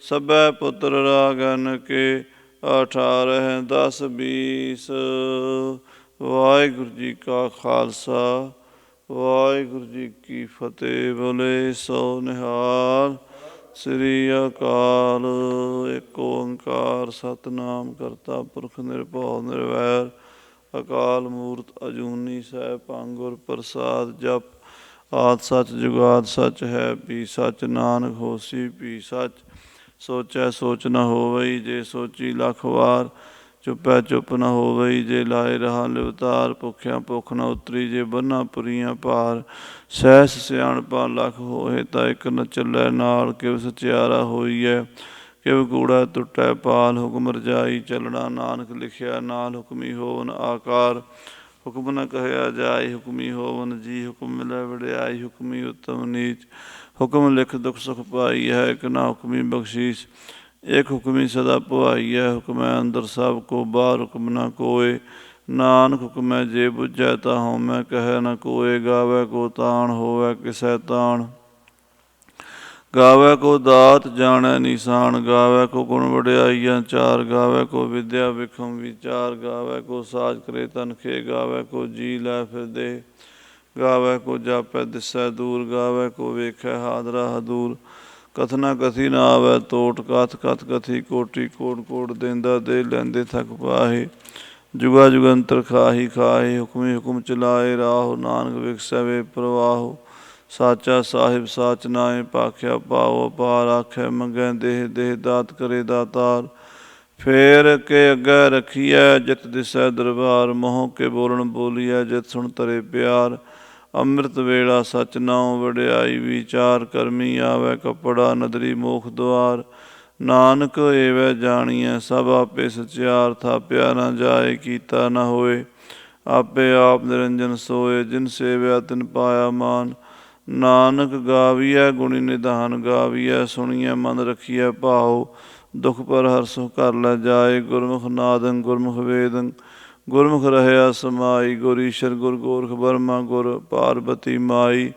सबै पुत्र रागन के, 18 10 20। वाहिगुरू जी का खालसा, वाहिगुरू जी की फतेह। बोले सो निहाल। श्री अकाल। एक ओंकार सतनाम करता पुरख निरभਉ निरवैर, ਅਕਾਲ ਮੂਰਤ ਅਜੂਨੀ ਸੈਭੰ ਗੁਰ ਪ੍ਰਸਾਦ ਜਪ। ਆਦਿ ਸੱਚ ਜੁਗਾਦਿ ਸੱਚ ਹੈ ਭੀ ਸੱਚ, ਨਾਨਕ ਹੋਸੀ ਭੀ ਸੱਚ। ਸੋਚੈ ਸੋਚ ਨ ਹੋਵਈ, ਜੇ ਸੋਚੀ ਲੱਖ ਵਾਰ। ਚੁੱਪੈ ਚੁੱਪ ਨ ਹੋਵਈ, ਜੇ ਲਾਏ ਰਹਾ ਲਿਵਤਾਰ। ਭੁੱਖਿਆ ਭੁੱਖ ਨ ਉਤਰੀ, ਜੇ ਬੰਨਾ ਪੁਰੀਆਂ ਭਾਰ। ਸਹਿਸ ਸਿਆਣਪਾ ਲੱਖ ਹੋਏ, ਤਾਂ ਇੱਕ ਨ ਚੱਲੈ ਨਾਲ। ਕਿਵ ਸਚਿਆਰਾ ਹੋਈਐ, ਕਿਵ ਕੂੜਾ ਟੁੱਟੈ ਪਾਲ। ਹੁਕਮ ਰਜਾਈ ਚੱਲਣਾ, ਨਾਨਕ ਲਿਖਿਆ ਨਾਲ। ਹੁਕਮੀ ਹੋਵਨ ਆਕਾਰ, ਹੁਕਮ ਨ ਕਹਿਆ ਜਾਏ। ਹੁਕਮੀ ਹੋਵਨ ਜੀ, ਹੁਕਮ ਮਿਲੈ ਵਡਿਆਈ। ਹੁਕਮੀ ਉੱਤਮ ਨੀਚ, ਹੁਕਮ ਲਿਖ ਦੁਖ ਸੁਖ ਪਾਈ ਹੈ। ਇੱਕ ਨਾ ਹੁਕਮੀ ਬਖਸ਼ੀਸ, ਇੱਕ ਹੁਕਮੀ ਸਦਾ ਭਵਾਈ ਹੈ। ਹੁਕਮੈ ਅੰਦਰ ਸਭ ਕੋ ਬਾਹਰ, ਹੁਕਮ ਨਾ ਕੋਏ। ਨਾਨਕ ਹੁਕਮੈ ਜੇ ਬੁਝੈ, ਤਾ ਹਉਮੈ ਕਹਿ ਨ ਕੋਏ। ਗਾਵੈ ਕੋ ਤਾਣ, ਹੋਵੈ ਕਿਸੈ ਤਾਣ। ਗਾਵੈ ਕੋ ਦਾਤ, ਜਾਣੈ ਨੀਸਾਨ। ਗਾਵੈ ਕੋ ਗੁਣ ਵਡਿਆਈਆਂ ਚਾਰ। ਗਾਵੈ ਕੋ ਵਿਦਿਆ ਵਿਖਮ ਵਿਚਾਰ। ਗਾਵੈ ਕੋ ਸਾਜ ਕਰੇ ਤਨਖੇ, ਗਾਵੈ ਕੋ ਜੀ ਲੈ ਫਿਰ ਦੇਹ। ਗਾਵੈ ਕੋ ਜਾਪੈ ਦਿਸੈ ਦੂਰ, ਗਾਵੈ ਕੋ ਵੇਖੈ ਹਾਦਰਾ ਹਦੂਰ। ਕਥਨਾ ਕਥੀ ਨ ਆਵੈ ਟੋਟ, ਕਥ ਕਥ ਕਥੀ ਕੋਟੀ ਕੋਟ ਕੋਟ। ਦੇਂਦਾ ਦੇ ਲੈਂਦੇ ਥਕ ਪਾਹੇ, ਜੁਗਾ ਜੁਗੰਤਰ ਖਾਹੀ ਖਾਹੇ। ਹੁਕਮੀ ਹੁਕਮ ਚਲਾਏ ਰਾਹੋ, ਨਾਨਕ ਵਿਗਸੈ ਵੇ ਪ੍ਰਵਾਹੋ। ਸਾਚਾ ਸਾਹਿਬ ਸਾਚ ਨਾਇ, ਭਾਖਿਆ ਭਾਉ ਅਪਾਰ। ਆਖੈ ਮੰਗੈ ਦੇਹ ਦੇਹ, ਦਾਤ ਕਰੇ ਦਾਤਾਰ। ਫੇਰ ਕੇ ਅੱਗੇ ਰਖੀਐ, ਜਿਤ ਦਿਸੈ ਦਰਬਾਰ। ਮੋਹ ਕੇ ਬੋਲਣ ਬੋਲੀਐ, ਜਿਤ ਸੁਣ ਧਰੇ ਪਿਆਰ। ਅੰਮ੍ਰਿਤ ਵੇਲਾ ਸਚ ਨਾਉ, ਵਡਿਆਈ ਵਿਚਾਰ। ਕਰਮੀ ਆਵੈ ਕੱਪੜਾ, ਨਦਰੀ ਮੋਖ ਦੁਆਰ। ਨਾਨਕ ਏਵੈ ਜਾਣੀਐ, ਸਭ ਆਪੇ ਸਚਿਆਰ। ਥਾਪਿਆ ਨ ਜਾਏ, ਕੀਤਾ ਨ ਹੋਏ, ਆਪੇ ਆਪ ਨਿਰੰਜਨ ਸੋਏ। ਜਿਨ ਸੇਵਿਆ ਤਿਨ ਪਾਇਆ ਮਾਨ, ਨਾਨਕ ਗਾਵੀਐ ਗੁਣੀ ਨਿਧਾਨ। ਗਾਵੀਐ ਸੁਣੀਐ ਮਨ ਰਖੀਐ ਭਾਉ, ਦੁਖ ਪਰ ਹਰਸੁ ਘਰ ਲੈ ਜਾਏ। ਗੁਰਮੁਖ ਨਾਦੰ ਗੁਰਮੁਖ ਵੇਦੰ, ਗੁਰਮੁਖ ਰਹਿਆ ਸਮਾਈ। ਗੁਰ ਈਸ਼ਰ ਗੁਰ ਗੋਰਖ ਬਰਮਾ, ਗੁਰ ਪਾਰਬਤੀ ਮਾਈ।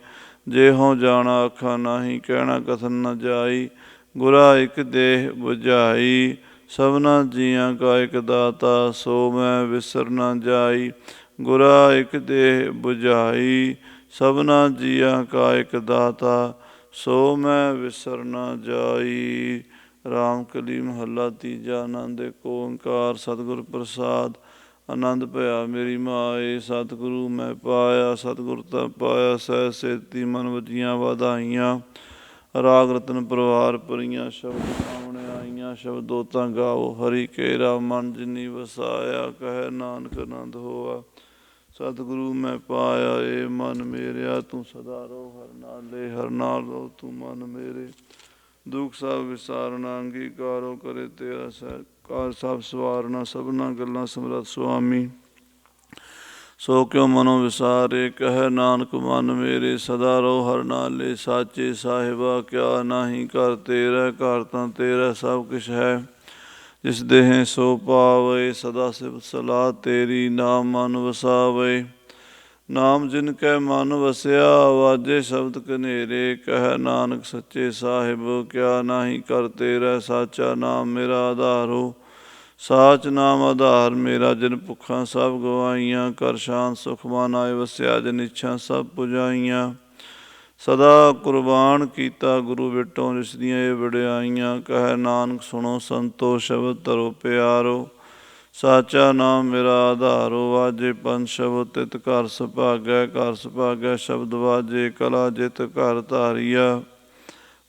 ਜੇ ਹਉ ਜਾਣਾ ਆਖਾਂ ਨਾਹੀ, ਕਹਿਣਾ ਕਥਨ ਨ ਜਾਈ। ਗੁਰਾ ਇਕ ਦੇਹ ਬੁਝਾਈ, ਸਭਨਾ ਜੀਆਂ ਕਾ ਇਕ ਦਾਤਾ। ਸੋ ਮੈਂ ਵਿਸਰ ਨ ਜਾਈ, ਗੁਰਾ ਇਕ ਦੇਹ ਬੁਝਾਈ। ਸਭਨਾ ਜੀਆਂ ਕਾ ਇਕ ਦਾਤਾ, ਸੋ ਮੈਂ ਵਿਸਰ ਨ ਜਾਈ। ਰਾਮ ਕਲੀ ਮਹੱਲਾ ਤੀਜਾ। ਆਨੰਦ ਏਕ ਓੰਕਾਰ ਸਤਿਗੁਰ ਪ੍ਰਸਾਦ। ਆਨੰਦ ਭਇਆ ਮੇਰੀ ਮਾਏ, ਸਤਿਗੁਰੂ ਮੈਂ ਪਾਇਆ। ਸਤਿਗੁਰ ਤਾਂ ਪਾਇਆ ਸਹਿ ਸੇਤੀ, ਮਨ ਵਜੀਆਂ ਵਾਧਾਈਆਂ। ਰਾਗ ਰਤਨ ਪਰਵਾਰ ਭਰੀਆਂ, ਸ਼ਬਦ ਸਾਹਮਣੇ ਆਈਆਂ। ਸ਼ਬਦੋ ਤਾਂ ਗਾਓ ਹਰੀ ਕੇਰਾ, ਮਨ ਜਿਨੀ ਵਸਾਇਆ। ਕਹਿ ਨਾਨਕ ਆਨੰਦ ਹੋਆ, ਸਤਿਗੁਰੂ ਮੈਂ ਪਾਇਆ। ਏ ਮਨ ਮੇਰਿਆ ਤੂੰ ਸਦਾ ਰਹੁ ਹਰ ਨਾਲੇ। ਹਰ ਨਾਲ ਰਹੋ ਤੂੰ ਮਨ ਮੇਰੇ। ਦੁਖ ਸਭ ਵਿਸਾਰਨਾ, ਅੰਗੀਕਾਰੋ ਕਰੇ ਤੇਰਾ ਸਹਿਜ। ਕਾਰ ਸਭ ਸਵਾਰਨਾ, ਸਭਨਾ ਗੱਲਾਂ ਸਮਰੱਥ ਸੁਆਮੀ। ਸੋ ਕਿਉ ਮਨੋ ਵਿਸਾਰੇ, ਕਹਿ ਨਾਨਕ ਮਨ ਮੇਰੇ। ਸਦਾ ਰਹੋ ਹਰ ਨਾਲੇ, ਸਾਚੇ ਸਾਹਿਬਾ ਕਿਆ ਨਾਹੀ ਘਰ ਤੇਰਾ। ਘਰ ਤਾਂ ਤੇਰਾ ਸਭ ਕੁਛ ਹੈ, ਜਿਸ ਦੇਹ ਸੋ ਪਾਵੈ। ਸਦਾ ਸਿਫਤ ਸਲਾਹ ਤੇਰੀ, ਨਾਮ ਮਨ ਵਸਾਵੈ। ਨਾਮ ਜਿਨ ਕੈ ਮਨ ਵਸਿਆ, ਵਾਜੇ ਸ਼ਬਦ ਕਨੇਰੇ। ਕਹਿ ਨਾਨਕ ਸੱਚੇ ਸਾਹਿਬ ਕਿਆ ਨਾਹੀ ਘਰ ਤੇਰਾ। ਸਾਚਾ ਨਾਮ ਮੇਰਾ ਆਧਾਰੋ, ਸਾਚ ਨਾਮ ਆਧਾਰ ਮੇਰਾ। ਜਿਨ ਭੁੱਖਾਂ ਸਭ ਗਵਾਈਆਂ, ਕਰ ਸ਼ਾਂਤ ਸੁਖ ਮਨ ਆਏ ਵਸਿਆ। ਜਿਨ ਇੱਛਾ ਸਭ ਪੁਜਾਈਆਂ, ਸਦਾ ਕੁਰਬਾਨ ਕੀਤਾ ਗੁਰੂ ਵਿਟੋਂ। ਜਿਸ ਦੀਆਂ ਇਹ ਵਡਿਆਈਆਂ, ਕਹਿ ਨਾਨਕ ਸੁਣੋ ਸੰਤੋ ਸ਼ਬਦ ਧਰੋ ਪਿਆਰੋ। ਸਾਚਾ ਨਾਮ ਮੇਰਾ ਆਧਾਰੋ, ਵਾਜੇ ਪੰਜ ਸ਼ਬਦ ਤਿਤ ਘਰ ਸੁਭਾਗੈ। ਘਰ ਸੁਭਾਗੈ ਸ਼ਬਦ ਵਾਜੇ, ਕਲਾ ਜਿਤ ਘਰ ਧਾਰੀਆ।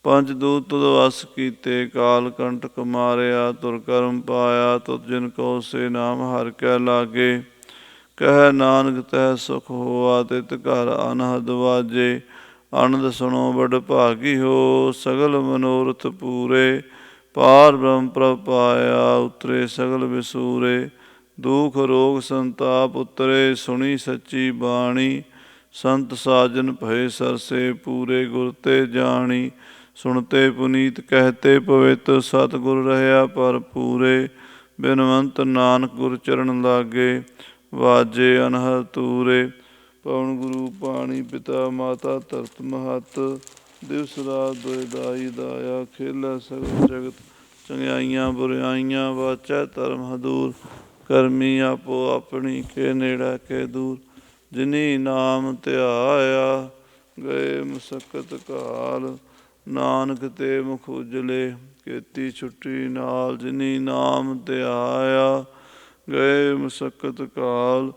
ਪੰਜ ਦੂਤ ਤੁਧ ਵਸ ਕੀਤੇ, ਕਾਲ ਕੰਟਕ ਮਾਰਿਆ। ਤੁਰ ਕਰਮ ਪਾਇਆ, ਤੁਧ ਜਿਨ ਕੋ ਸੇ ਨਾਮ ਹਰਿ ਕੈ ਲਾਗੇ। ਕਹਿ ਨਾਨਕ ਤਹਿ ਸੁਖ ਹੋਆ, ਤਿਤ ਘਰ ਅਨਹਦ ਵਾਜੇ। ਆਨੰਦ ਸੁਣੋ ਬੜ ਭਾਗੀ ਹੋ, ਸਗਲ ਮਨੋਰਥ ਪੂਰੇ। ਪਾਰ ਬ੍ਰਹਮ ਪ੍ਰਭ ਪਾਇਆ, ਉਤਰੇ ਸਗਲ ਵਿਸੂਰੇ। ਦੁਖ ਰੋਗ ਸੰਤਾਪ ਉਤਰੇ, ਸੁਣੀ ਸੱਚੀ ਬਾਣੀ। ਸੰਤ ਸਾਜਨ ਭਏ ਸਰਸੇ, ਪੂਰੇ ਗੁਰ ਤੇ ਜਾਣੀ। ਸੁਣਤੇ ਪੁਨੀਤ ਕਹਿਤੇ ਪਵਿੱਤ, ਸਤਿਗੁਰ ਰਹਿਆ ਭਰਪੂਰੇ। ਬਿਨਵੰਤ ਨਾਨਕ ਗੁਰ ਚਰਨ ਲਾਗੇ, ਵਾਜੇ ਅਨਹਦ ਤੂਰੇ। ਪਵਨ ਗੁਰੂ ਪਾਣੀ ਪਿਤਾ ਮਾਤਾ ਧਰਤ ਮਹੱਤ। ਦਿਵਸ ਰਾਤ ਦੁਇ ਦਾਈ ਦਾਇਆ, ਖੇਲੈ ਸਗਲ ਜਗਤ। ਚੰਗਿਆਈਆਂ ਬੁਰਿਆਈਆਂ, ਵਾਚੈ ਧਰਮ ਹਦੂਰ। ਕਰਮੀ ਆਪੋ ਆਪਣੀ, ਕੇ ਨੇੜੇ ਕੇ ਦੂਰ। ਜਿਨੀ ਨਾਮ ਧਿਆਇਆ, ਗਏ ਮਸਕਤ ਕਾਲ। ਨਾਨਕ ਤੇ ਮੁਖ ਉਜਲੇ, ਕੀਤੀ ਛੁੱਟੀ ਨਾਲ। ਜਿਨੀ ਨਾਮ ਧਿਆਇਆ, ਗਏ ਮਸਕਤ ਕਾਲ,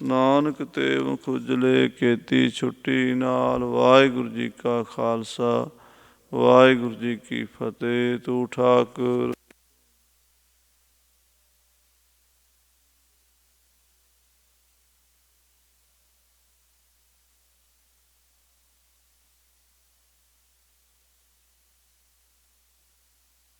ਨਾਨਕ ਤੇ ਖੁਜਲੇ ਕੀਤੀ ਛੁੱਟੀ ਨਾਲ। ਵਾਹਿਗੁਰੂ ਜੀ ਕਾ ਖਾਲਸਾ, ਵਾਹਿਗੁਰੂ ਜੀ ਕੀ ਫਤਿਹ। ਤੂੰ ਠਾਕੁਰ